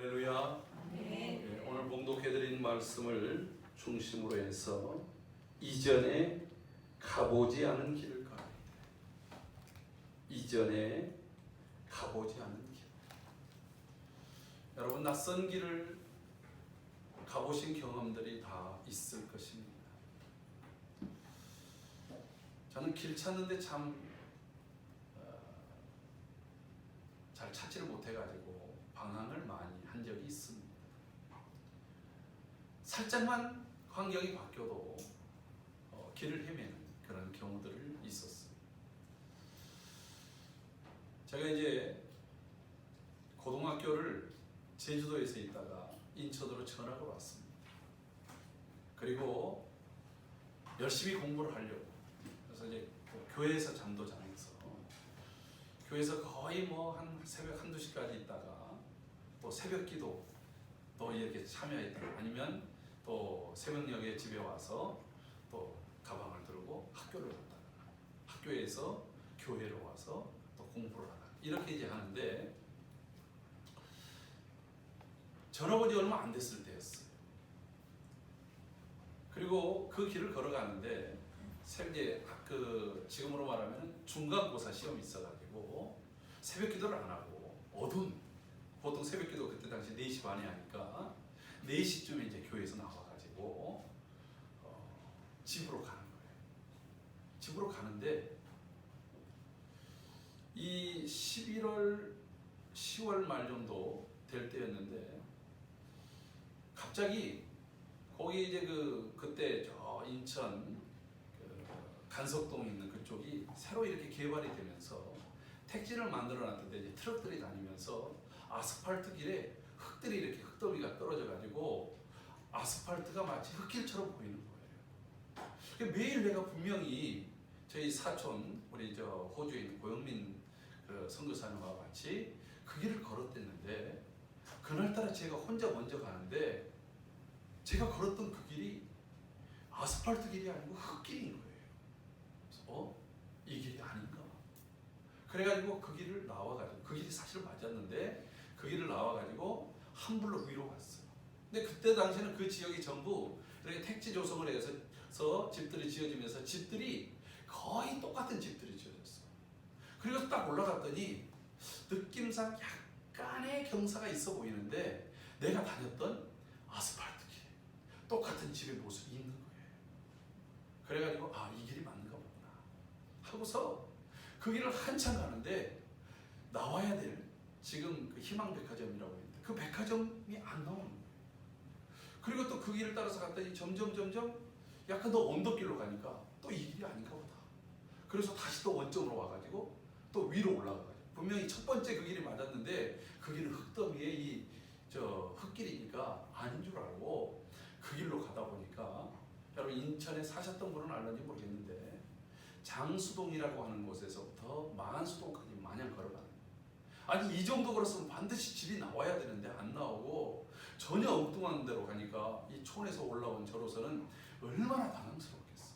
할렐루야. 네. 오늘 봉독해드린 말씀을 중심으로 해서 이전에 가보지 않은 길을 가라. 이전에 가보지 않은 길. 여러분, 낯선 길을 가보신 경험들이 다 있을 것입니다. 저는 길 찾는데 참 잘 찾지를 못해가지고 방황을 많이 한 적이 있습니다. 살짝만 환경이 바뀌어도 길을 헤매는 그런 경우들을 있었어요. 제가 이제 고등학교를 제주도에서 있다가 인천으로 전학을 왔습니다. 그리고 열심히 공부를 하려고. 그래서 이제 교회에서 잠도 자면서 교회에서 거의 한 새벽 1~2시까지 있다가 또 새벽 기도 또 이렇게 참여했다가 아니면 또 새벽녘에 집에 와서 또 가방을 들고 학교를 갔다가 학교에서 교회로 와서 또 공부를 하다가 이렇게 이제 하는데 전학 온 지 얼마 안 됐을 때였어요. 그리고 그 길을 걸어가는데 이제 지금으로 말하면 중간고사 시험이 있어가지고 새벽 기도를 안 하고 보통 새벽 기도 그때 당시 4시 반에 하니까 4시쯤에 이제 교회에서 나와가지고 집으로 가는 거예요. 집으로 가는데 이 10월 말 정도 될 때였는데 갑자기 거기 이제 그때 저 인천 간석동에 있는 그쪽이 새로 이렇게 개발이 되면서 택지를 만들어 놨는데 이제 트럭들이 다니면서 아스팔트 길에 흙들이 이렇게 흙더미가 떨어져 가지고 아스팔트가 마치 흙길처럼 보이는 거예요. 매일 내가 분명히 저희 사촌 우리 호주에 있는 고영민 선교사님과 같이 그 길을 걸었댔는데 그날따라 제가 혼자 먼저 가는데 제가 걸었던 그 길이 아스팔트 길이 아니고 흙길인 거예요. 그래서 이 길이 아닌가? 그래가지고 그 길을 나와가지고 그 길이 사실 맞았는데 그 길을 나와가지고 함블로 위로 갔어요. 근데 그때 당시에는 그 지역이 전부 이렇게 택지 조성을 해서 집들이 지어지면서 집들이 거의 똑같은 집들이 지어졌어요. 그리고 딱 올라갔더니 느낌상 약간의 경사가 있어 보이는데 내가 다녔던 아스팔트 길 똑같은 집의 모습이 있는 거예요. 그래가지고 이 길이 맞는가 보구나 하고서 그 길을 한참 가는데 나와야 될 지금 그 희망백화점이라고 있는데 그 백화점이 안 나오는 거예요. 그리고 또 그 길을 따라서 갔더니 점점 약간 더 언덕길로 가니까 또 이 길이 아닌가 보다. 그래서 다시 또 원점으로 와가지고 또 위로 올라가가지고 분명히 첫 번째 그 길이 맞았는데 그 길은 흙더미에 흙길이니까 아닌 줄 알고 그 길로 가다 보니까 여러분 인천에 사셨던 분은 알는지 모르겠는데 장수동이라고 하는 곳에서부터 만수동까지 마냥 걸어가는 거예요. 아니 이 정도 걸었으면 반드시 집이 나와야 되는데 안 나오고 전혀 엉뚱한 데로 가니까 이 촌에서 올라온 저로서는 얼마나 당황스럽겠어요.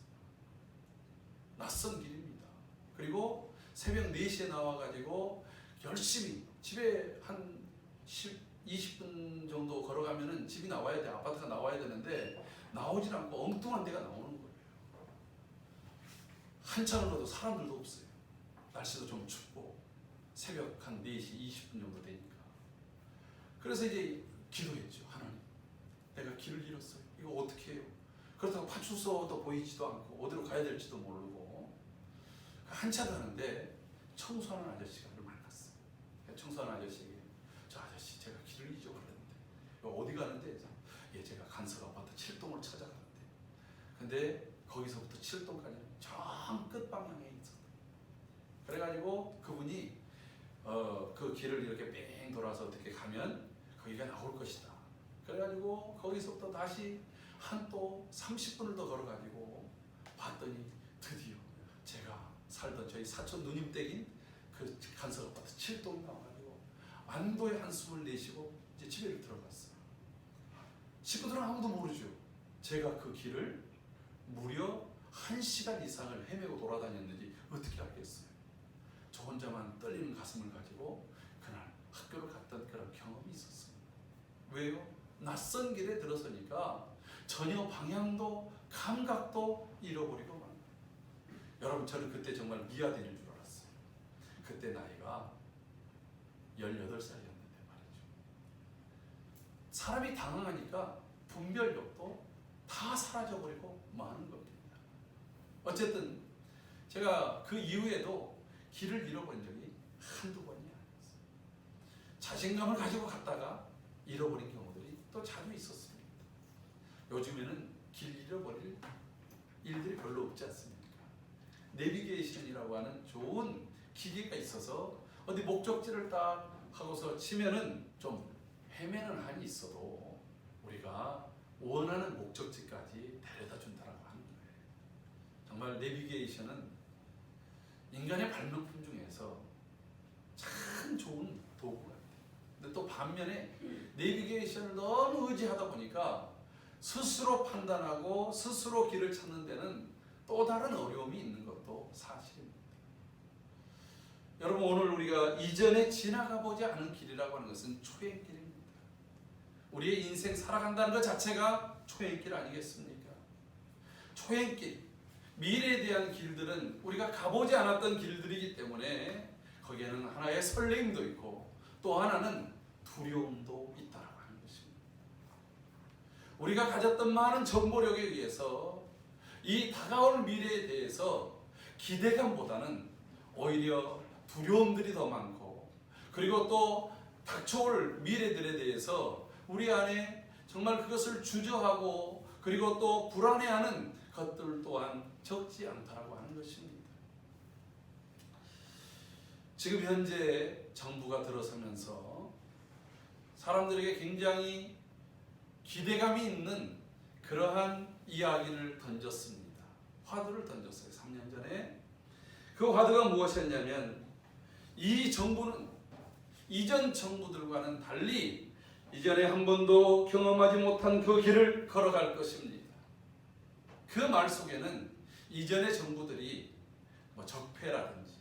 낯선 길입니다. 그리고 새벽 4시에 나와가지고 열심히 집에 한 20분 정도 걸어가면은 집이 나와야 돼. 아파트가 나와야 되는데 나오질 않고 엉뚱한 데가 나오는 거예요. 한참을 가도 사람들도 없어요. 날씨도 좀 춥고 새벽 한 4시 20분 정도 되니까. 그래서 이제 기도했죠. 하나님, 내가 길을 잃었어요. 이거 어떻게 해요? 그렇다고 파출소도 보이지도 않고 어디로 가야 될지도 모르고 한참 가는데 청소하는 아저씨가 저를 만났어요. 청소하는 아저씨에게 저 아저씨 제가 길을 잊어버렸는데 어디 가는데? 제가 간석 아파트 7동을 찾아가는데 근데 거기서부터 7동까지는 정 끝방향에 있었다. 그래가지고 그분이 그 길을 이렇게 뺑 돌아서 어떻게 가면 거기가 나올 것이다. 그래가지고 거기서부터 다시 한 또 30분을 더 걸어가지고 봤더니 드디어 제가 살던 저희 사촌 누님 댁인 그 간석 아파트 7동이 나와가지고 안도의 한숨을 내쉬고 이제 집에 들어갔어요. 식구들은 아무도 모르죠. 제가 그 길을 무려 1시간 이상을 헤매고 돌아다녔는지 어떻게 알겠어요. 저 혼자만 떨리는 가슴을 가지고 그날 학교를 갔던 그런 경험이 있었습니다. 왜요? 낯선 길에 들어서니까 전혀 방향도 감각도 잃어버리고 말. 여러분, 저는 그때 정말 미아들인 줄 알았어요. 그때 나이가 18살이었는데 말이죠. 사람이 당황하니까 분별력도 다 사라져버리고 마는 겁니다. 어쨌든 제가 그 이후에도 길을 잃어버린 적이 한두 번이 아니었어요. 자신감을 가지고 갔다가 잃어버린 경우들이 또 자주 있었습니다. 요즘에는 길 잃어버릴 일들이 별로 없지 않습니까? 내비게이션이라고 하는 좋은 기계가 있어서 어디 목적지를 딱 하고서 치면은 좀 헤매는 한이 있어도 우리가 원하는 목적지까지 데려다 준다라고 하는 거예요. 정말 내비게이션은 인간의 발명품 중에서 참 좋은 도구 같아요. 근데 또 반면에 내비게이션을 너무 의지하다 보니까 스스로 판단하고 스스로 길을 찾는 데는 또 다른 어려움이 있는 것도 사실입니다. 여러분, 오늘 우리가 이전에 지나가 보지 않은 길이라고 하는 것은 초행길입니다. 우리의 인생 살아간다는 것 자체가 초행길 아니겠습니까? 초행길, 미래에 대한 길들은 우리가 가보지 않았던 길들이기 때문에 거기에는 하나의 설렘도 있고 또 하나는 두려움도 있다라고 하는 것입니다. 우리가 가졌던 많은 정보력에 의해서 이 다가올 미래에 대해서 기대감보다는 오히려 두려움들이 더 많고, 그리고 또 닥쳐올 미래들에 대해서 우리 안에 정말 그것을 주저하고 그리고 또 불안해하는 것들 또한 적지 않다라고 하는 것입니다. 지금 현재 정부가 들어서면서 사람들에게 굉장히 기대감이 있는 그러한 이야기를 던졌습니다. 화두를 던졌어요. 3년 전에. 그 화두가 무엇이었냐면, 이 정부는 이전 정부들과는 달리 이전에 한 번도 경험하지 못한 그 길을 걸어갈 것입니다. 그 말 속에는 이전의 정부들이 적폐라든지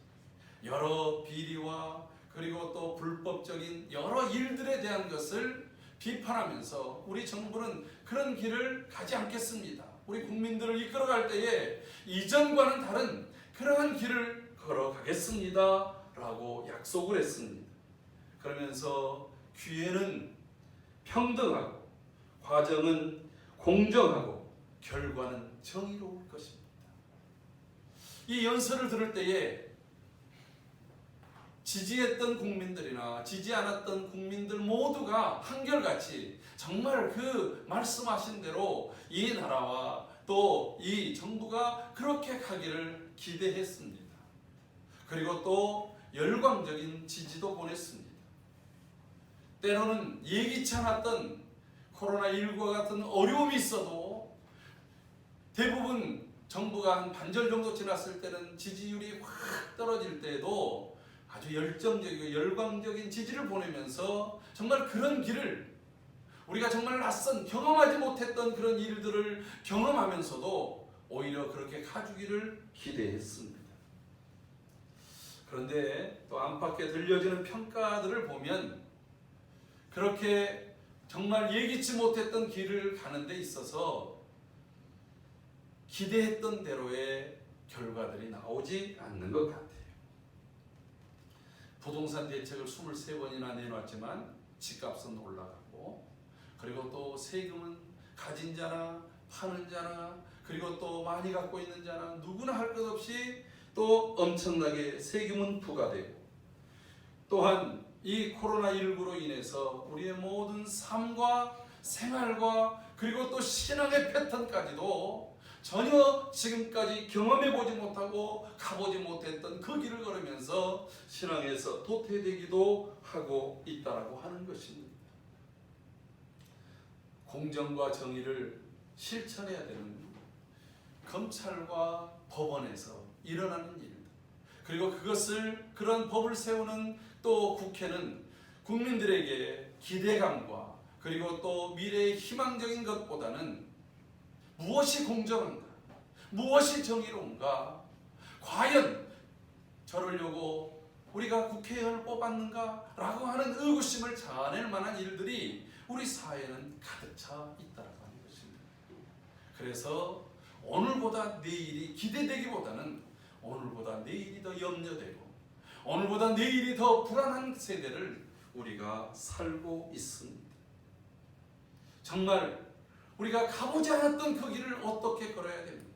여러 비리와 그리고 또 불법적인 여러 일들에 대한 것을 비판하면서 우리 정부는 그런 길을 가지 않겠습니다. 우리 국민들을 이끌어갈 때에 이전과는 다른 그러한 길을 걸어가겠습니다 라고 약속을 했습니다. 그러면서 기회는 평등하고 과정은 공정하고 결과는 정의로울 것입니다. 이 연설을 들을 때에 지지했던 국민들이나 지지 않았던 국민들 모두가 한결같이 정말 그 말씀하신 대로 이 나라와 또 이 정부가 그렇게 가기를 기대했습니다. 그리고 또 열광적인 지지도 보냈습니다. 때로는 예기치 않았던 코로나19와 같은 어려움이 있어도 대부분 정부가 한 반절 정도 지났을 때는 지지율이 확 떨어질 때에도 아주 열정적이고 열광적인 지지를 보내면서 정말 그런 길을, 우리가 정말 낯선 경험하지 못했던 그런 일들을 경험하면서도 오히려 그렇게 가주기를 기대했습니다. 그런데 또 안팎에 들려지는 평가들을 보면 그렇게 정말 예기치 못했던 길을 가는 데 있어서 기대했던 대로의 결과들이 나오지 않는 것 같아요. 부동산 대책을 23번이나 내놨지만 집값은 올라가고, 그리고 또 세금은 가진 자나 파는 자나 그리고 또 많이 갖고 있는 자나 누구나 할 것 없이 또 엄청나게 세금은 부과되고, 또한 이 코로나19로 인해서 우리의 모든 삶과 생활과 그리고 또 신앙의 패턴까지도 전혀 지금까지 경험해보지 못하고 가보지 못했던 그 길을 걸으면서 신앙에서 도태되기도 하고 있다라고 하는 것입니다. 공정과 정의를 실천해야 되는 검찰과 법원에서 일어나는 일들, 그리고 그런 법을 세우는 또 국회는 국민들에게 기대감과 그리고 또 미래의 희망적인 것보다는 무엇이 공정한가, 무엇이 정의로운가, 과연 저러려고 우리가 국회의원을 뽑았는가 라고 하는 의구심을 자아낼 만한 일들이 우리 사회는 가득 차 있다라고 하는 것입니다. 그래서 오늘보다 내일이 기대되기보다는 오늘보다 내일이 더 염려되고 오늘보다 내일이 더 불안한 세대를 우리가 살고 있습니다. 정말 우리가 가보지 않았던 그 길을 어떻게 걸어야 됩니까?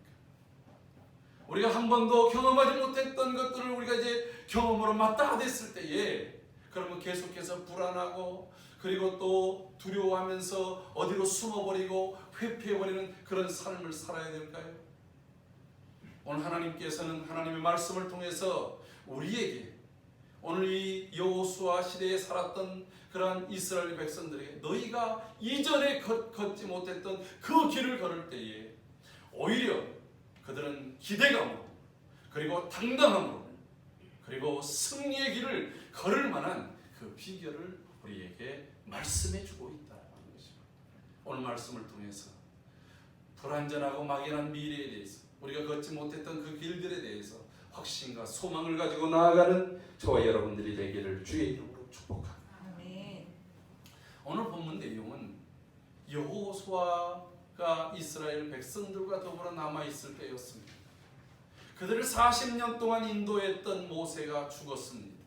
우리가 한 번도 경험하지 못했던 것들을 우리가 이제 경험으로 맞닿아 댔을 때에 그러면 계속해서 불안하고 그리고 또 두려워하면서 어디로 숨어버리고 회피해버리는 그런 삶을 살아야 될까요? 오늘 하나님께서는 하나님의 말씀을 통해서 우리에게 오늘 이 여호수아 시대에 살았던 그러한 이스라엘 백성들에게 너희가 이전에 걷지 못했던 그 길을 걸을 때에 오히려 그들은 기대감으로 그리고 당당함으로 그리고 승리의 길을 걸을 만한 그 비결을 우리에게 말씀해 주고 있다는 것입니다. 오늘 말씀을 통해서 불안전하고 막연한 미래에 대해서 우리가 걷지 못했던 그 길들에 대해서 확신과 소망을 가지고 나아가는 저와 여러분들이 되기를 주의 이름으로 축복합니다. 아멘. 오늘 본문 내용은 여호수아가 이스라엘 백성들과 더불어 남아있을 때였습니다. 그들을 40년 동안 인도했던 모세가 죽었습니다.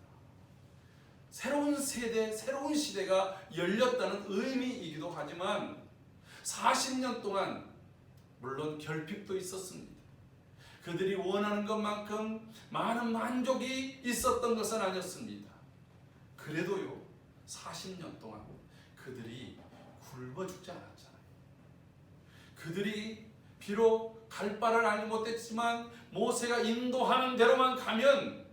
새로운 세대, 새로운 시대가 열렸다는 의미이기도 하지만 40년 동안 물론 결핍도 있었습니다. 그들이 원하는 것만큼 많은 만족이 있었던 것은 아니었습니다. 그래도요 40년 동안 그들이 굶어 죽지 않았잖아요. 그들이 비록 갈 바를 알지 못했지만 모세가 인도하는 대로만 가면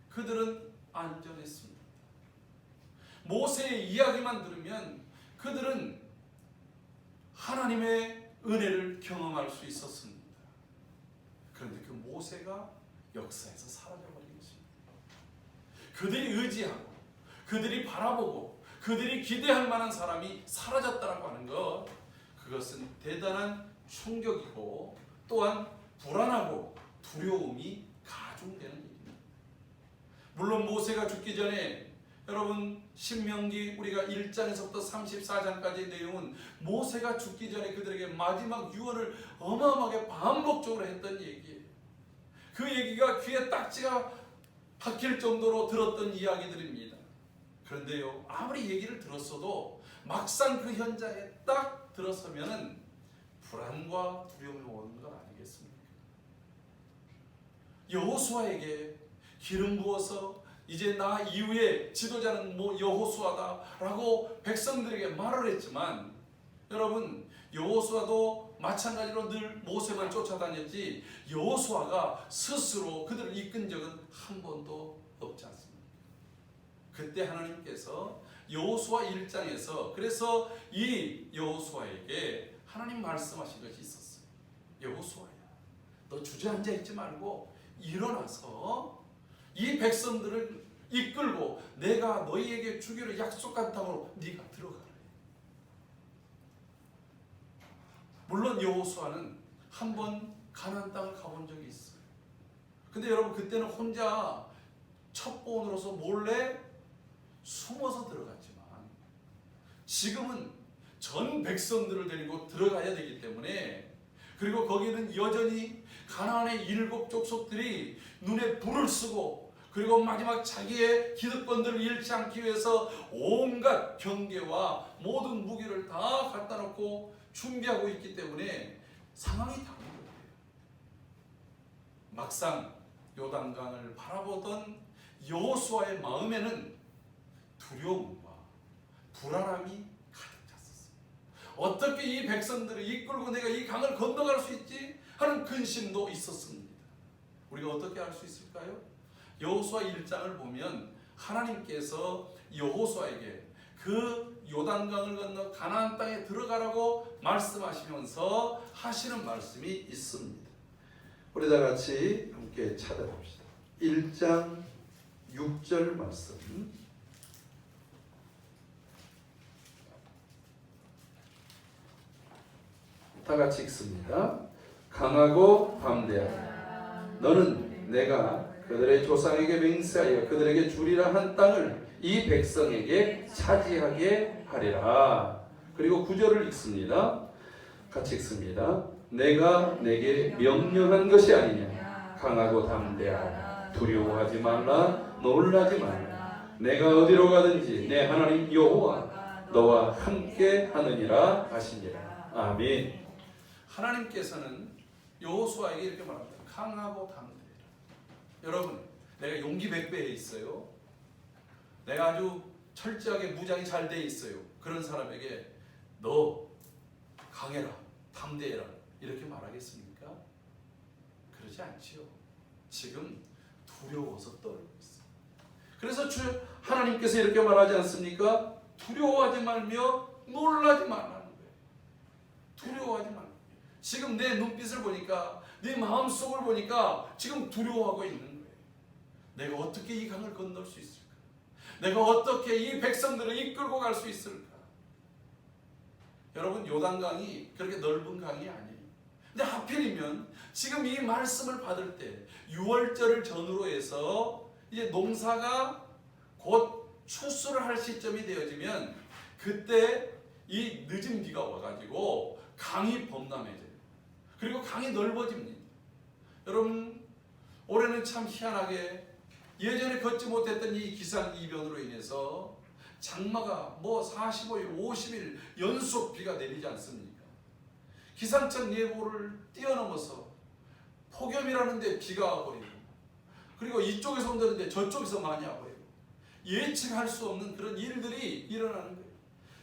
그들은 안전했습니다. 모세의 이야기만 들으면 그들은 하나님의 은혜를 경험할 수 있었습니다. 그런데 그 모세가 역사에서 사라져버린 것입니다. 그들이 의지하고 그들이 바라보고 그들이 기대할 만한 사람이 사라졌다라고 하는 것, 그것은 대단한 충격이고 또한 불안하고 두려움이 가중되는 일입니다. 물론 모세가 죽기 전에 여러분 신명기 우리가 1장에서부터 34장까지의 내용은 모세가 죽기 전에 그들에게 마지막 유언을 어마어마하게 반복적으로 했던 얘기예요. 그 얘기가 귀에 딱지가 박힐 정도로 들었던 이야기들입니다. 그런데요 아무리 얘기를 들었어도 막상 그 현장에 딱 들어서면은 불안과 두려움이 오는 건 아니겠습니까? 여호수아에게 기름 부어서 이제 나 이후에 지도자는 여호수아다라고 백성들에게 말을 했지만 여러분 여호수아도 마찬가지로 늘 모세만 쫓아다녔지 여호수아가 스스로 그들을 이끈 적은 한 번도 없지 않습니까? 그때 하나님께서 여호수아 1장에서 그래서 이 여호수아에게 하나님 말씀하신 것이 있었어요. 여호수아야, 너 주저앉아 있지 말고 일어나서 이 백성들을 이끌고 내가 너희에게 주기로 약속한 땅으로 네가 들어가라. 물론 여호수아는 한 번 가나안 땅을 가본 적이 있어요. 근데 여러분 그때는 혼자 첩보원으로서 몰래 숨어서 들어갔지만 지금은 전 백성들을 데리고 들어가야 되기 때문에 그리고 거기는 여전히 가나안의 7 족속들이 눈에 불을 쓰고 그리고 마지막 자기의 기득권들을 잃지 않기 위해서 온갖 경계와 모든 무기를 다 갖다 놓고 준비하고 있기 때문에 상황이 다른 거예요. 막상 요단강을 바라보던 여호수아의 마음에는 두려움과 불안함이 가득 찼었어요. 어떻게 이 백성들을 이끌고 내가 이 강을 건너갈 수 있지 하는 근심도 있었습니다. 우리가 어떻게 할 수 있을까요? 여호수아 1장을 보면 하나님께서 여호수아에게 그 요단강을 건너 가나안 땅에 들어가라고 말씀하시면서 하시는 말씀이 있습니다. 우리 다 같이 함께 찾아봅시다. 1장 6절 말씀. 다 같이 읽습니다. 강하고 담대하라. 너는 내가 그들의 조상에게 맹세하여 그들에게 주리라 한 땅을 이 백성에게 차지하게 하리라. 그리고 9절을 읽습니다. 같이 읽습니다. 내가 내게 명령한 것이 아니냐. 강하고 담대하라. 두려워하지 말라. 놀라지 말라. 내가 어디로 가든지 내 하나님 여호와 너와 함께 하느니라 하시니라. 아멘. 하나님께서는 여호수아에게 이렇게 말합니다. 강하고 담대하라. 여러분, 내가 용기 100배에 있어요. 내가 아주 철저하게 무장이 잘 돼 있어요. 그런 사람에게 너 강해라, 담대해라 이렇게 말하겠습니까? 그러지 않지요. 지금 두려워서 떨고 있어요. 그래서 하나님께서 이렇게 말하지 않습니까? 두려워하지 말며 놀라지 말라는 거예요. 두려워하지 말라. 지금 내 눈빛을 보니까, 내 마음속을 보니까 지금 두려워하고 있는 거예요. 내가 어떻게 이 강을 건널 수 있을까? 내가 어떻게 이 백성들을 이끌고 갈 수 있을까? 여러분, 요단강이 그렇게 넓은 강이 아니에요. 근데 하필이면 지금 이 말씀을 받을 때 6월절을 전후로 해서 이제 농사가 곧 추수를 할 시점이 되어지면 그때 이 늦은 비가 와가지고 강이 범람해져요. 그리고 강이 넓어집니다. 여러분, 올해는 참 희한하게 예전에 걷지 못했던 이 기상이변으로 인해서 장마가 45일, 50일 연속 비가 내리지 않습니까? 기상청 예보를 뛰어넘어서 폭염이라는 데 비가 와버리고, 그리고 이쪽에서 온다는데 저쪽에서 많이 와버리고, 예측할 수 없는 그런 일들이 일어나는 거예요.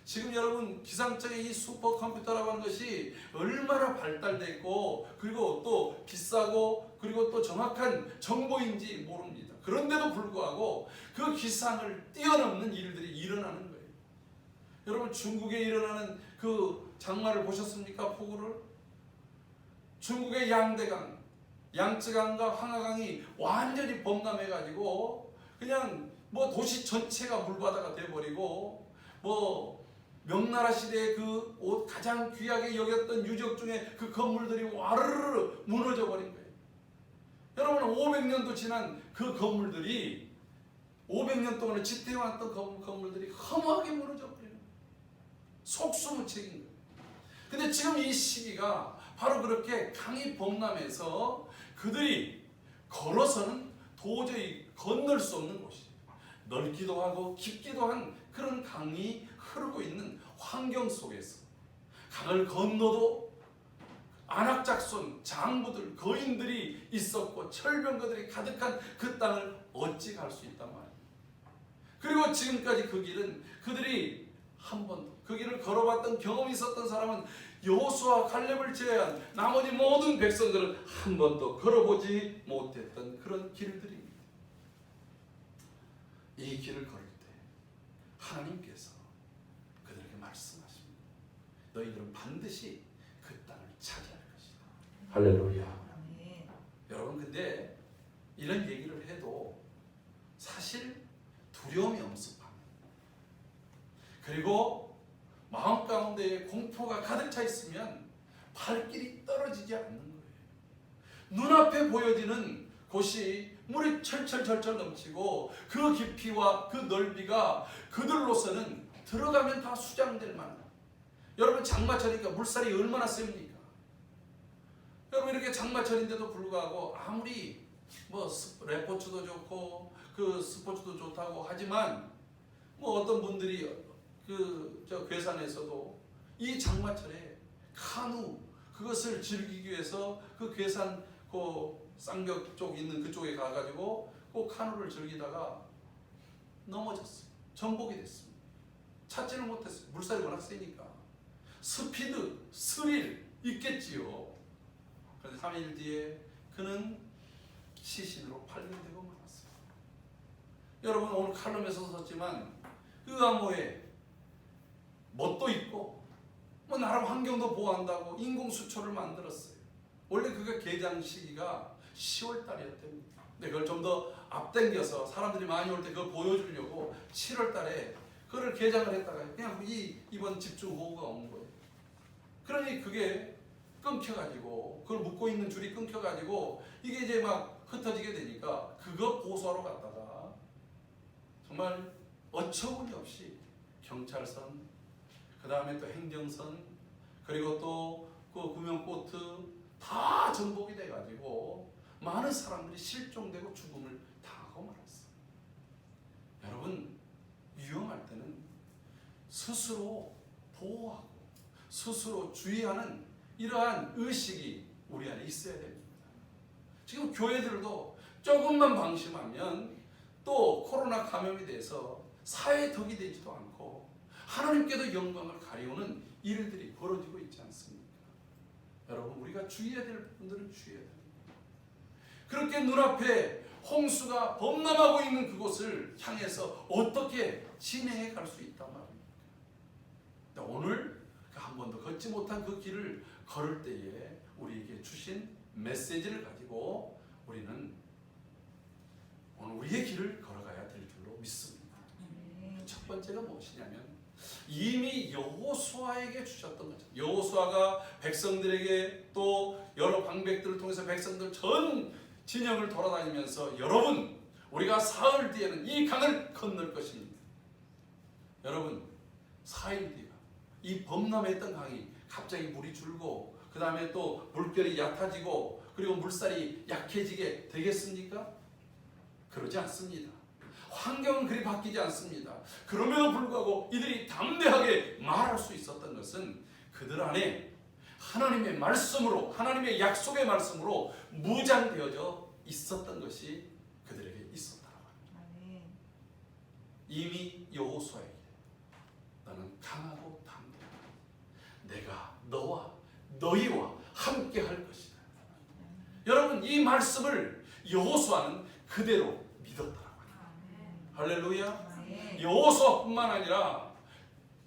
지금 여러분, 기상청의 이 슈퍼컴퓨터라고 하는 것이 얼마나 발달되어 있고, 그리고 또 비싸고, 그리고 또 정확한 정보인지 모릅니다. 그런데도 불구하고 그 기상을 뛰어넘는 일들이 일어나는 거예요. 여러분, 중국에 일어나는 그 장마를 보셨습니까? 폭우를? 중국의 양대강, 양쯔강과 황하강이 완전히 범람해가지고 그냥 도시 전체가 물바다가 돼버리고, 명나라 시대의 그 가장 귀하게 여겼던 유적 중에 그 건물들이 와르르 무너져 버린 거예요. 여러분, 500년도 지난 그 건물들이, 500년 동안 지태해왔던 건물들이 허무하게 무너져 버리는 거예요. 속수무책인 거예요. 근데 지금 이 시기가 바로 그렇게 강이 범람해서 그들이 걸어서는 도저히 건널 수 없는 곳이에요. 넓기도 하고 깊기도 한 그런 강이 흐르고 있는 환경 속에서 강을 건너도 안악작손, 장부들, 거인들이 있었고 철병거들이 가득한 그 땅을 어찌 갈 수 있단 말이에요. 그리고 지금까지 그 길은 그들이 한 번도 그 길을 걸어봤던 경험이 있었던 사람은 여호수아와 갈렙을 제외한 나머지 모든 백성들은 한 번도 걸어보지 못했던 그런 길들입니다. 이 길을 걸을 때 하나님께서 그들에게 말씀하십니다. 너희들은 반드시 그 땅을 차지할 것이다. 할렐루야. 여러분, 근데 이런 얘기를 해도 사실 두려움이 엄습합니다. 그리고 마음 가운데 공포가 가득 차 있으면 발길이 떨어지지 않는 거예요. 눈앞에 보여지는 곳이 물이 철철철철 넘치고 그 깊이와 그 넓이가 그들로서는 들어가면 다 수장될 만한, 여러분, 장마철이니까 물살이 얼마나 셉니까? 여러분, 이렇게 장마철인데도 불구하고 아무리 레포츠도 좋고 그 스포츠도 좋다고 하지만 어떤 분들이 저 괴산에서도 이 장마철에 카누 그것을 즐기기 위해서 그 괴산 쌍벽 쪽 있는 그쪽에 가가지고 그 카누를 즐기다가 넘어졌어요. 전복이 됐습니다. 찾지를 못했어요. 물살이 워낙 세니까. 스피드, 스릴 있겠지요. 그런데 3일 뒤에 그는 시신으로 발견되고 말았어요. 여러분, 오늘 칼럼에서 썼지만 그 암호에 멋도 있고 나라 환경도 보호한다고 인공수초를 만들었어요. 원래 그가 개장 시기가 10월 달이었답니다. 근데 그걸 좀 더 앞당겨서 사람들이 많이 올 때 그걸 보여주려고 7월 달에 그걸 개장을 했다가 그냥 이번 집중호우가 온 거예요. 그러니 그게 끊겨가지고, 그걸 묶고 있는 줄이 끊겨가지고 이게 이제 막 흩어지게 되니까 그거 보수하러 갔다가 정말 어처구니 없이 경찰선, 그 다음에 또 행정선, 그리고 또 그 구명보트 다 전복이 돼가지고 많은 사람들이 실종되고 죽음을 당하고 말았어요. 여러분, 위험할 때는 스스로 보호하고 스스로 주의하는 이러한 의식이 우리 안에 있어야 됩니다. 지금 교회들도 조금만 방심하면 또 코로나 감염이 돼서 사회에 덕이 되지도 않고 하나님께도 영광을 가려우는 일들이 벌어지고 있지 않습니까? 여러분, 우리가 주의해야 될 부분들은 주의해야 됩니다. 그렇게 눈앞에 홍수가 범람하고 있는 그곳을 향해서 어떻게 진행해 갈 수 있단 말입니까? 오늘 한 번도 걷지 못한 그 길을 걸을 때에 우리에게 주신 메시지를 가지고 우리는 오늘 우리의 길을 걸어가야 될 줄로 믿습니다. 첫 번째가 무엇이냐면 이미 여호수아에게 주셨던 거죠. 여호수아가 백성들에게 또 여러 방백들을 통해서 백성들 전 진영을 돌아다니면서 여러분, 우리가 사흘 뒤에는 이 강을 건널 것입니다. 여러분, 4일 뒤가 이 범람했던 강이 갑자기 물이 줄고 그 다음에 또 물결이 얕아지고 그리고 물살이 약해지게 되겠습니까? 그러지 않습니다. 환경은 그리 바뀌지 않습니다. 그럼에도 불구하고 이들이 담대하게 말할 수 있었던 것은 그들 안에 하나님의 말씀으로, 하나님의 약속의 말씀으로 무장되어져 있었던 것이 그들에게 있었다고 합니다. 이미 여호수아에게 너는 강하고 담대하다. 내가 너와 너희와 함께 할 것이다. 여러분, 이 말씀을 여호수아는 그대로 믿었더라고요. 할렐루야. 여호수아뿐만 아니라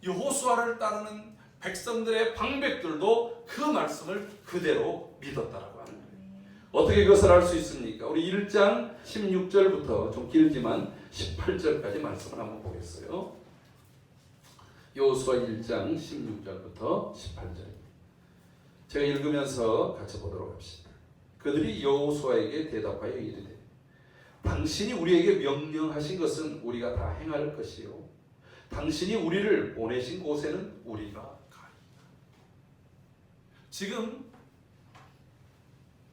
여호수아를 따르는 백성들의 방백들도 그 말씀을 그대로 믿었다라고 하는 거예요. 어떻게 그것을 알 수 있습니까? 우리 1장 16절부터 좀 길지만 18절까지 말씀을 한번 보겠어요. 여호수아 1장 16절부터 18절. 제가 읽으면서 같이 보도록 합시다. 그들이 여호수아에게 대답하여 이르되 당신이 우리에게 명령하신 것은 우리가 다 행할 것이요 당신이 우리를 보내신 곳에는 우리가 가리이다. 지금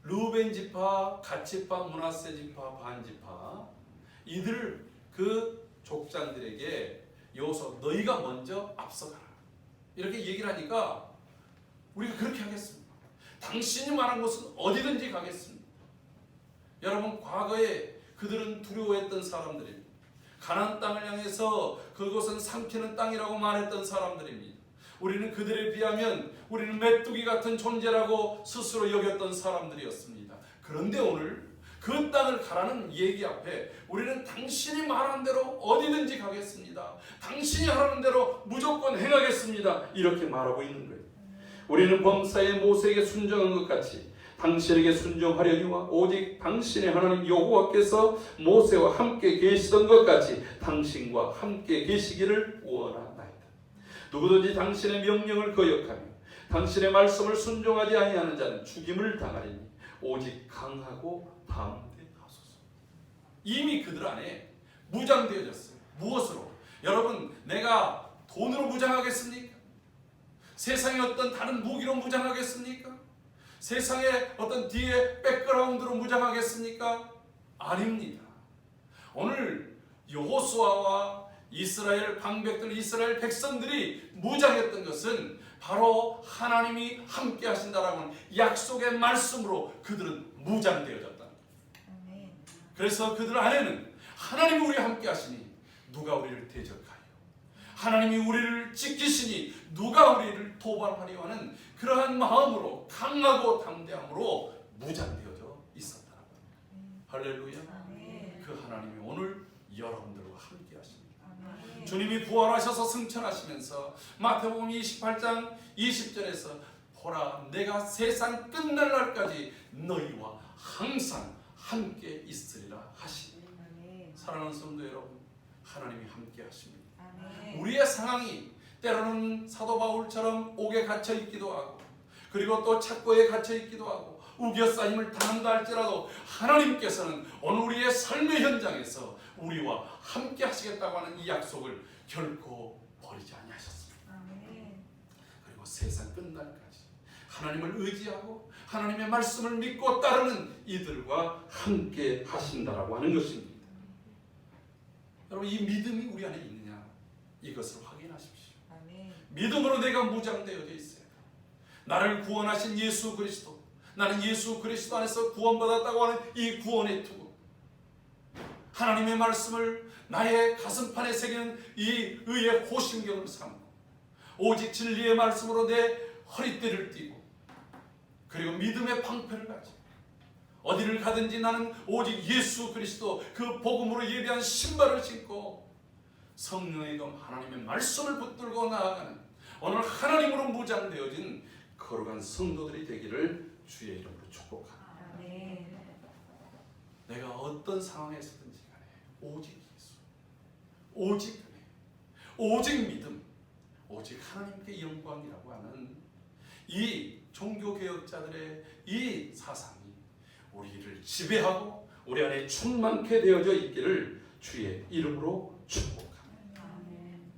르우벤 지파, 갓 지파, 므낫세 지파, 반 지파 이들 그 족장들에게 여호수아 너희가 먼저 앞서가라 이렇게 얘기를 하니까 우리가 그렇게 하겠습니다. 당신이 말한 곳은 어디든지 가겠습니다. 여러분, 과거에 그들은 두려워했던 사람들입니다. 가나안 땅을 향해서 그것은 삼키는 땅이라고 말했던 사람들입니다. 우리는 그들에 비하면 우리는 메뚜기 같은 존재라고 스스로 여겼던 사람들이었습니다. 그런데 오늘 그 땅을 가라는 얘기 앞에 우리는 당신이 말한 대로 어디든지 가겠습니다. 당신이 하라는 대로 무조건 행하겠습니다. 이렇게 말하고 있는 거예요. 우리는 범사에 모세에게 순종한 것 같이 당신에게 순종하려니와 오직 당신의 하나님 여호와께서 모세와 함께 계시던 것 같이 당신과 함께 계시기를 원하나이다. 누구든지 당신의 명령을 거역하며 당신의 말씀을 순종하지 아니하는 자는 죽임을 당하리니 오직 강하고 담대하소서. 이미 그들 안에 무장되어졌어요. 무엇으로? 여러분, 내가 돈으로 무장하겠습니까? 세상의 어떤 다른 무기로 무장하겠습니까? 세상의 어떤 뒤에 백그라운드로 무장하겠습니까? 아닙니다. 오늘 여호수아와 이스라엘 방백들, 이스라엘 백성들이 무장했던 것은 바로 하나님이 함께 하신다라고 하는 약속의 말씀으로 그들은 무장되어졌다. 그래서 그들 안에는 하나님이 우리와 함께 하시니 누가 우리를 대적하여, 하나님이 우리를 지키시니 누가 우리를 도발하려 하는 그러한 마음으로 강하고 담대함으로 무장되어져 있었다라고 합니다. 할렐루야. 그 하나님이 오늘 여러분들과 함께 하십니다. 주님이 부활하셔서 승천하시면서 마태복음 28장 20절에서 보라, 내가 세상 끝날 날까지 너희와 항상 함께 있으리라 하시니. 사랑하는 성도 여러분, 하나님이 함께 하십니다. 우리의 상황이 때로는 사도 바울처럼 옥에 갇혀 있기도 하고, 그리고 또 착고에 갇혀 있기도 하고, 우겨싸임을 당한다 할지라도 하나님께서는 오늘 우리의 삶의 현장에서 우리와 함께 하시겠다고 하는 이 약속을 결코 버리지 아니하셨습니다. 세상 끝날까지 하나님을 의지하고 하나님의 말씀을 믿고 따르는 이들과 함께 하신다라고 하는 것입니다. 여러분, 이 믿음이 우리 안에 있느냐, 이것을 확인하십시오. 아멘. 믿음으로 내가 무장되어져 있어요. 나를 구원하신 예수 그리스도, 나는 예수 그리스도 안에서 구원받았다고 하는 이 구원의 투구, 하나님의 말씀을 나의 가슴판에 새기는 이 의의 호심경을 삼고 오직 진리의 말씀으로 내 허리띠를 띠고 그리고 믿음의 방패를 가지고 어디를 가든지 나는 오직 예수 그리스도 그 복음으로 예비한 신발을 신고 성령의 검 하나님의 말씀을 붙들고 나아가는 오늘 하나님으로 무장되어진 거룩한 성도들이 되기를 주의 이름으로 축복합니다. 아멘. 내가 어떤 상황에서든지 간에 오직 예수, 오직 은혜, 오직 믿음, 오직 하나님께 영광이라고 하는 이 종교개혁자들의 이 사상이 우리를 지배하고 우리 안에 충만케 되어져 있기를 주의 이름으로 축복합니다. 아멘.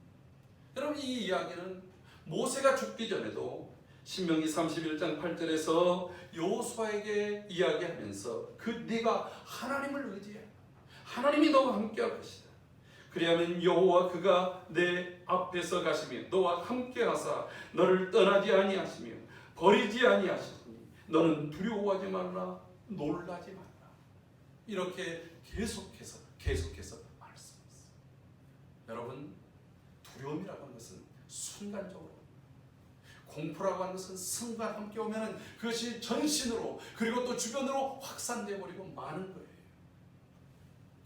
여러분, 이 이야기는 모세가 죽기 전에도 신명기 31장 8절에서 여호수아에게 이야기하면서 네가 하나님을 의지해, 하나님이 너와 함께할 것이다. 그리하면 여호와 그가 내 앞에서 가시며 너와 함께하사 너를 떠나지 아니하시며 버리지 아니하시니 너는 두려워하지 말라, 놀라지 말라. 이렇게 계속해서 말씀했어요. 여러분, 두려움이라고 하는 것은 순간적으로, 공포라고 하는 것은 순간 함께 오면은 그것이 전신으로 그리고 또 주변으로 확산되어 버리고 마는 거예요.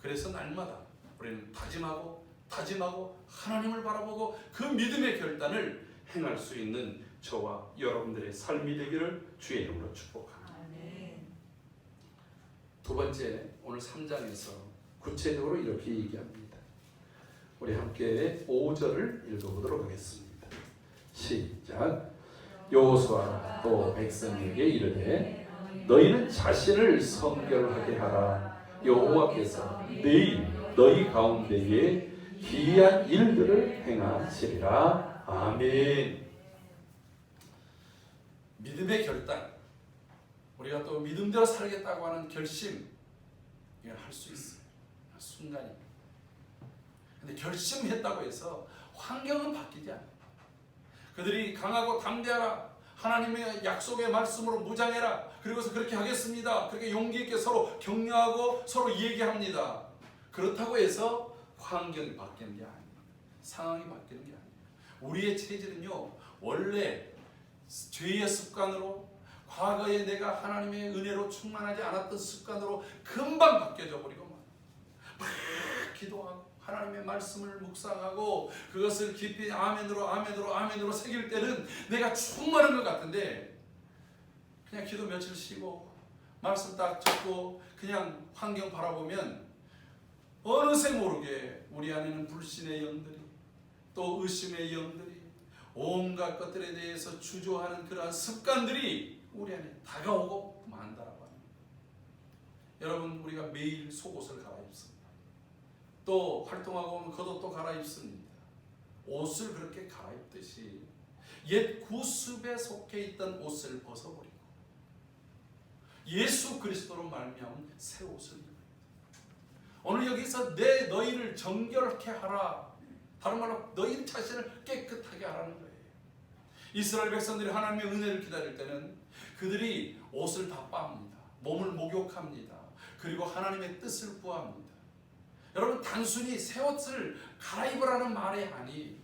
그래서 날마다 우리는 다짐하고 하나님을 바라보고 그 믿음의 결단을 행할 수 있는 저와 여러분들의 삶이 되기를 주의 이름으로 축복합니다. 아멘. 두 번째, 오늘 3장에서 구체적으로 이렇게 얘기합니다. 우리 함께 5절을 읽어보도록 하겠습니다. 시작. 여호수아가 또 백성에게 이르되 너희는 자신을 성결하게 하라. 여호와께서 내일 너희 가운데에 기이한 일들을 행하시리라. 아멘. 믿음의 결단, 우리가 또 믿음대로 살겠다고 하는 결심, 이걸 할 수 있어요. 순간입니다. 근데 결심했다고 해서 환경은 바뀌지 않아요. 그들이 강하고 담대하라, 하나님의 약속의 말씀으로 무장해라, 그리고서 그렇게 하겠습니다, 그렇게 용기 있게 서로 격려하고 서로 얘기합니다. 그렇다고 해서 환경이 바뀌는 게 아닙니다. 상황이 바뀌는 게 아닙니다. 우리의 체질은요, 원래 죄의 습관으로, 과거에 내가 하나님의 은혜로 충만하지 않았던 습관으로 금방 바뀌어져 버리고 막 기도하고 하나님의 말씀을 묵상하고 그것을 깊이 아멘으로 새길 때는 내가 충만한 것 같은데, 그냥 기도 며칠 쉬고 말씀 딱 적고 그냥 환경 바라보면 어느새 모르게 우리 안에는 불신의 영들이, 또 의심의 영들이, 온갖 것들에 대해서 주저하는 그러한 습관들이 우리 안에 다가오고 만다라고 합니다. 여러분, 우리가 매일 속옷을 갈아입습니다. 또 활동하고 오면 겉옷도 갈아입습니다. 옷을 그렇게 갈아입듯이 옛 구습에 속해 있던 옷을 벗어버리고 예수 그리스도로 말미암은 새 옷을 입어요. 오늘 여기서 너희를 정결케 하라, 다른 말로 너희 자신을 깨끗하게 하라는 거예요. 이스라엘 백성들이 하나님의 은혜를 기다릴 때는 그들이 옷을 다 빱니다. 몸을 목욕합니다. 그리고 하나님의 뜻을 구합니다. 여러분, 단순히 새 옷을 갈아입으라는 말이 아니에요.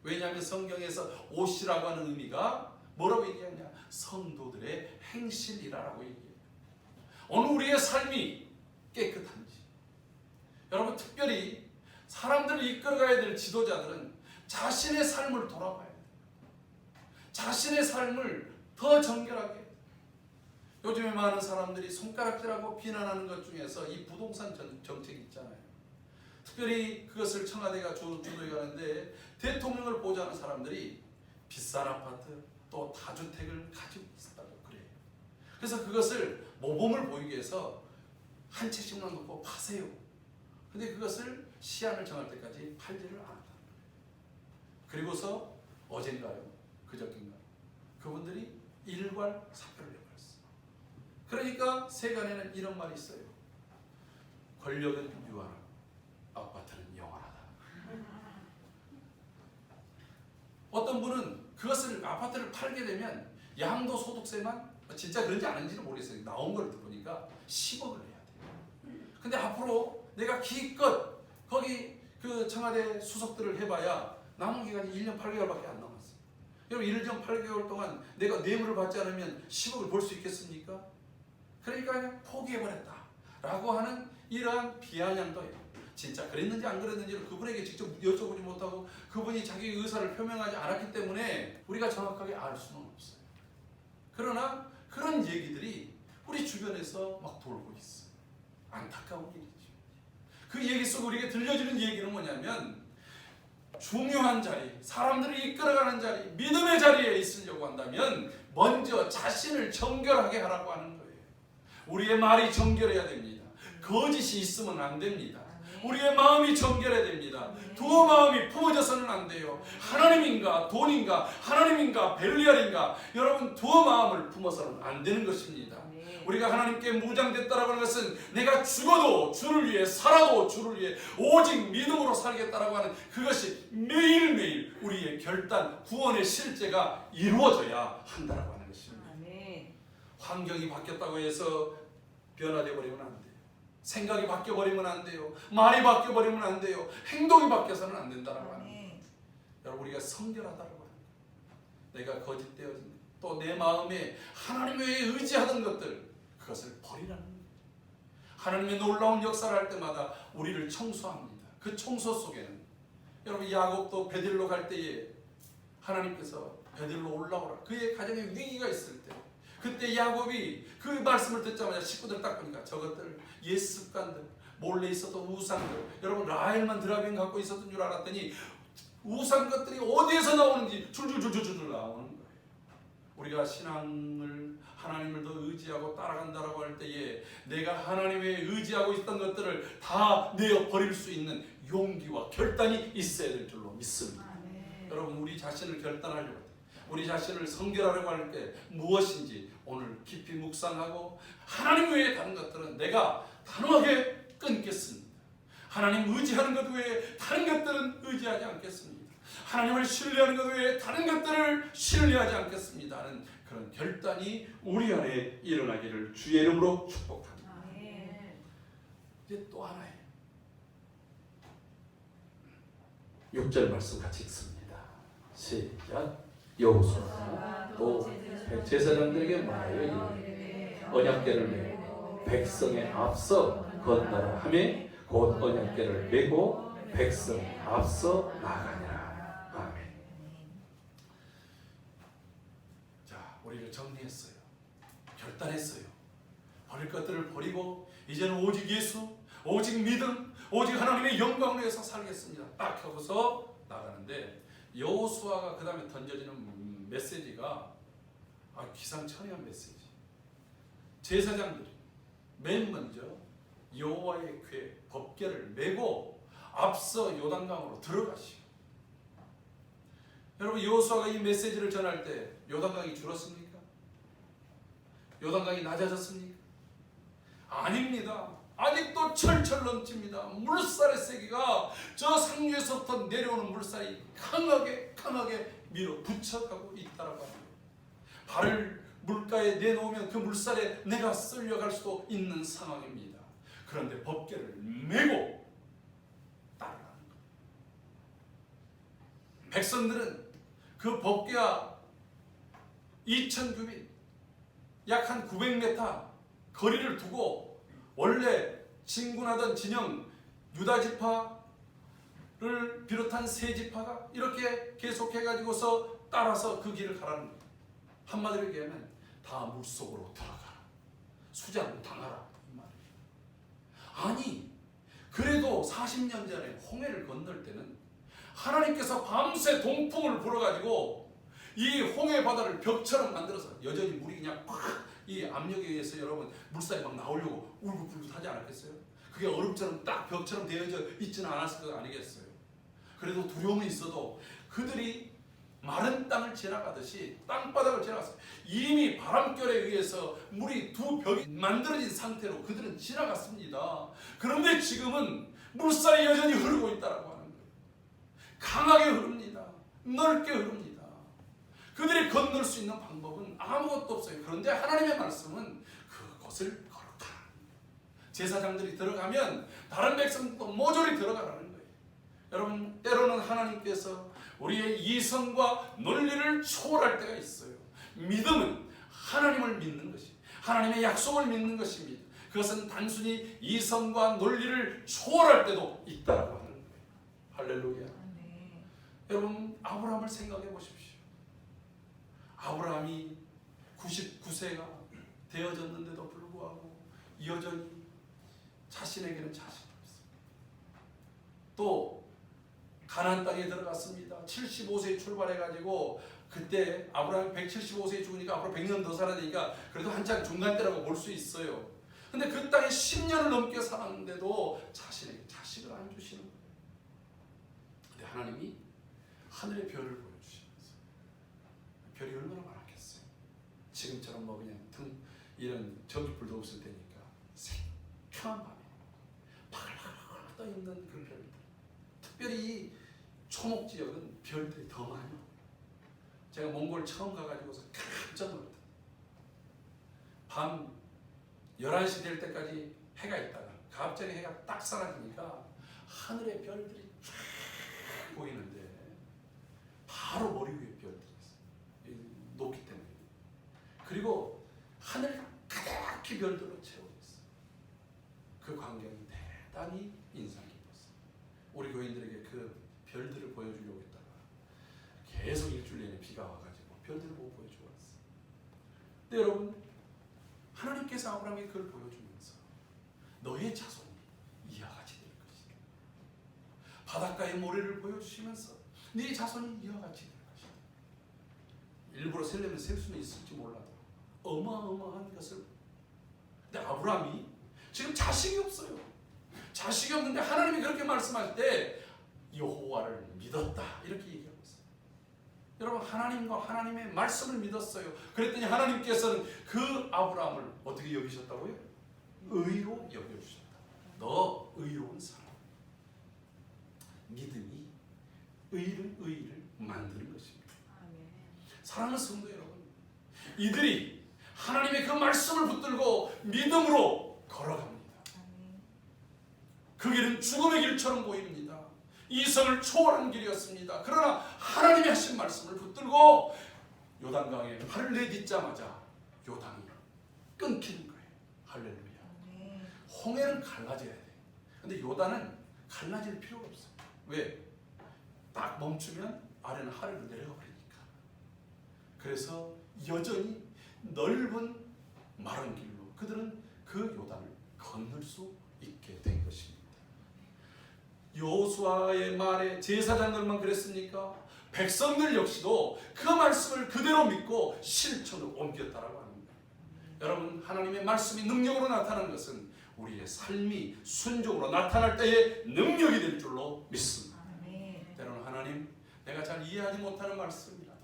왜냐하면 성경에서 옷이라고 하는 의미가 뭐라고 얘기하냐? 성도들의 행실이라고 얘기해요. 오늘 우리의 삶이 깨끗한지, 여러분, 특별히 사람들을 이끌어가야 될 지도자들은 자신의 삶을 돌아봐야 돼요. 자신의 삶을 더 정결하게. 요즘에 많은 사람들이 손가락질하고 비난하는 것 중에서 이 부동산 정책이 있잖아요. 특별히 그것을 청와대가 주도해 가는데 대통령을 보좌하는 사람들이 비싼 아파트 또 다주택을 가지고 있었다고 그래요. 그래서 그것을 모범을 보이기 위해서 한 채씩만 놓고 파세요. 근데 그것을 시한을 정할 때까지 팔지를 않았다. 그리고서 어젠가요? 그저께인가요? 그분들이 일괄사표를 내버렸어요. 그러니까 세간에는 이런 말이 있어요. 권력은 유한하고 아파트는 영원하다. 어떤 분은 그것을 아파트를 팔게 되면 양도소득세만 진짜 그런지 아닌지는 모르겠어요. 나온 걸 보니까 10억을 내야 돼요. 근데 앞으로 내가 기껏 거기 그 청와대 수석들을 해봐야 남은 기간이 1년 8개월밖에 안 남았어요. 여러분 1년 8개월 동안 내가 뇌물을 받지 않으면 10억을 벌 수 있겠습니까? 그러니까 그냥 포기해버렸다 라고 하는 이러한 비아냥도 진짜 그랬는지 안 그랬는지를 그분에게 직접 여쭤보지 못하고 그분이 자기 의사를 표명하지 않았기 때문에 우리가 정확하게 알 수는 없어요. 그러나 그런 얘기들이 우리 주변에서 막 돌고 있어요. 안타까운 일이죠. 그 얘기 속 우리에게 들려주는 얘기는 뭐냐면 중요한 자리, 사람들이 이끌어가는 자리, 믿음의 자리에 있으려고 한다면 먼저 자신을 정결하게 하라고 하는 거예요. 우리의 말이 정결해야 됩니다. 거짓이 있으면 안 됩니다. 우리의 마음이 정결해야 됩니다. 두 마음이 품어져서는 안 돼요. 하나님인가 돈인가 하나님인가 벨리알인가 여러분 두 마음을 품어서는 안 되는 것입니다. 우리가 하나님께 무장됐다라고 하는 것은 내가 죽어도 주를 위해 살아도 주를 위해 오직 믿음으로 살겠다라고 하는 그것이 매일매일 우리의 결단 구원의 실제가 이루어져야 한다라고 하는 것입니다. 환경이 바뀌었다고 해서 변화되어 버리면 안 돼요. 생각이 바뀌어 버리면 안 돼요. 말이 바뀌어 버리면 안 돼요. 행동이 바뀌어서는 안 된다라고 하는 거예요. 여러분 우리가 성결하다라고 하는 거예요. 내가 거짓되어진 또 내 마음에 하나님 외에 의지하던 것들 그것을 버리라는 거예요. 하나님의 놀라운 역사를 할 때마다 우리를 청소합니다. 그 청소 속에는 여러분 야곱도 베들로 갈 때에 하나님께서 베들로 올라오라 그의 가정에 위기가 있을 때 그때 야곱이 그 말씀을 듣자마자 식구들 딱 보니까 저것들 옛 습관들 몰래 있었던 우상들 여러분 라헬만 드라비움 갖고 있었던 줄 알았더니 우상 것들이 어디에서 나오는지 줄줄줄줄줄 나오는 거예요. 우리가 신앙을 하나님을 더 의지하고 따라간다라고 할 때에 내가 하나님에 의지하고 있던 것들을 다 내어 버릴 수 있는 용기와 결단이 있어야 될 줄로 믿습니다. 여러분 우리 자신을 결단하려고 할 때, 우리 자신을 성결하려고 할 때 무엇인지 오늘 깊이 묵상하고 하나님 외에 다른 것들은 내가 단호하게 끊겠습니다. 하나님 의지하는 것 외에 다른 것들은 의지하지 않겠습니다. 하나님을 신뢰하는 것 외에 다른 것들을 신뢰하지 않겠습니다 하는 그런 결단이 우리 안에 일어나기를 주의 이름으로 축복합니다. 이제 또 하나예요. 6절 말씀 같이 읽습니다. 시작. 여호수아가 또 제사장들에게 말하여 이르되 언약궤를 메고 백성의 앞서 건너라 하매 곧 언약궤를 메고 백성 앞서 나가니라. 아멘. 자, 우리를 정리했어요. 결단했어요. 버릴 것들을 버리고 이제는 오직 예수, 오직 믿음, 오직 하나님의 영광을 위해서 살겠습니다. 딱 하고서 나가는데 여호수아가 그 다음에 던져지는 메시지가 기상천외한 메시지. 제사장들이 맨 먼저 여호와의 궤 법궤를 메고 앞서 요단강으로 들어가시고 여러분 여호수아가 이 메시지를 전할 때 요단강이 줄었습니까? 요단강이 낮아졌습니까? 아닙니다. 아직도 철철 넘칩니다. 물살의 세기가 저 상류에서부터 내려오는 물살이 강하게 밀어붙여가고 있다라고 합니다. 발을 물가에 내놓으면 그 물살에 내가 쓸려갈 수도 있는 상황입니다. 그런데 법궤를 메고 따라가는 거예요. 백성들은 그 법궤와 2000규빗 약 한 900m 거리를 두고 원래 진군하던 진영 유다 지파를 비롯한 세 지파가 이렇게 계속해가지고서 따라서 그 길을 가라는 거예요. 한마디로 얘기하면 다 물속으로 들어가라. 수장 당하라. 이 말이에요. 아니 그래도 40년 전에 홍해를 건널 때는 하나님께서 밤새 동풍을 불어가지고 이 홍해 바다를 벽처럼 만들어서 여전히 물이 그냥 팍 이 압력에 의해서 여러분 물살이 막 나오려고 울긋불긋하지 않았겠어요? 그게 얼음처럼 딱 벽처럼 되어져 있지는 않았을 것 아니겠어요? 그래도 두려움이 있어도 그들이 마른 땅을 지나가듯이 땅바닥을 지나갔어요. 이미 바람결에 의해서 물이 두 벽이 만들어진 상태로 그들은 지나갔습니다. 그런데 지금은 물살이 여전히 흐르고 있다고 하는 거예요. 강하게 흐릅니다. 넓게 흐릅니다. 그들이 건널 수 있는 방법은 아무것도 없어요. 그런데 하나님의 말씀은 그곳을 거룩하라. 제사장들이 들어가면 다른 백성도 모조리 들어가라는 거예요. 여러분, 때로는 하나님께서 우리의 이성과 논리를 초월할 때가 있어요. 믿음은 하나님을 믿는 것이, 하나님의 약속을 믿는 것입니다. 그것은 단순히 이성과 논리를 초월할 때도 있다고 하는 거예요. 할렐루야. 네. 여러분, 아브라함을 생각해 보십시오. 아브라함이 99세가 되어졌는데도 불구하고 여전히 자신에게는 자신이 없어요. 또 가나안 땅에 들어갔습니다. 75세에 출발해가지고 그때 아브라함이 175세에 죽으니까 앞으로 100년 더 살아야 되니까 그래도 한참 중간 때라고 볼 수 있어요. 근데 그 땅에 10년을 넘게 살았는데도 자신에게 자식을 안 주시는 거예요. 근데 하나님이 하늘의 별을 보여주시면서, 별이 얼마나 많았겠어요. 지금처럼 뭐 그냥 이런 전기불도 없을 때니까 새카만 밤에 바글바글 떠 있는 그 별들, 특별히 초목 지역은 별들이 더 많아요. 제가 몽골 처음 가가지고서 깜짝 놀랐다. 밤 11시 될 때까지 해가 있다가 갑자기 해가 딱 사라지니까 하늘의 별들이 쫙 보이는데 바로 머리 위에 별들이 있어요. 높기 때문에. 그리고 하늘 가득히 별들로 채워 있어요. 그 광경이 대단히 인상 깊었어요. 우리 교인들에게 그 별들을 보여주려고 했다가 계속 일주일 내내 비가 와가지고 별들을 못 보여주고 왔어요. 근데 여러분, 하나님께서 아브라함에게 그걸 보여주면서 너의 자손이 이와 같이 될 것이다. 바닷가의 모래를 보여주시면서 네 자손이 이와 같이 될 것이다. 일부러 셀려면 셀 수는 있을지 몰라도 어마어마한 것을. 근데 아브라함이 지금 자식이 없어요. 자식이 없는데 하나님이 그렇게 말씀할 때 여호와를 믿었다 이렇게 얘기하고 있어요. 여러분, 하나님과 하나님의 말씀을 믿었어요. 그랬더니 하나님께서는 그 아브라함을 어떻게 여기셨다고요? 의로 여겨주셨다. 너 의로운 사람. 믿음이 의를 만드는 것입니다. 사랑하는 성도 여러분, 이들이 하나님의 그 말씀을 붙들고 믿음으로 걸어갑니다. 그 길은 죽음의 길처럼 보입니다. 이성을 초월한 길이었습니다. 그러나 하나님이 하신 말씀을 붙들고 요단강에 발을 내딛자마자 요단이 끊기는 거예요. 할렐루야. 홍해는 갈라져야 돼. 근데 요단은 갈라질 필요가 없어요. 왜? 딱 멈추면 아래는 하늘로 내려가 버리니까. 그래서 여전히 넓은 마른 길로 그들은 그 요단을 건널 수 있게 된 것입니다. 여호수아의 말에 제사장들만 그랬습니까? 백성들 역시도 그 말씀을 그대로 믿고 실천으로 옮겼다라고 합니다. 여러분, 하나님의 말씀이 능력으로 나타나는 것은 우리의 삶이 순종으로 나타날 때의 능력이 될 줄로 믿습니다. 때로는 하나님, 내가 잘 이해하지 못하는 말씀이라도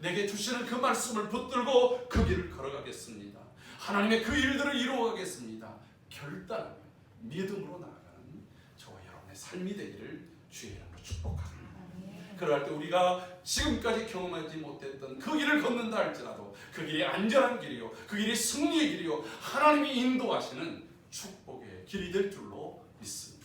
내게 주시는 그 말씀을 붙들고 그 길을 걸어가겠습니다. 하나님의 그 일들을 이루어가겠습니다. 결단하며 믿음으로 나아가는 저와 여러분의 삶이 되기를 주의 이름으로 축복합니다. 그럴 때 우리가 지금까지 경험하지 못했던 그 길을 걷는다 할지라도 그 길이 안전한 길이요, 그 길이 승리의 길이요, 하나님이 인도하시는 축복의 길이 될 줄로 믿습니다.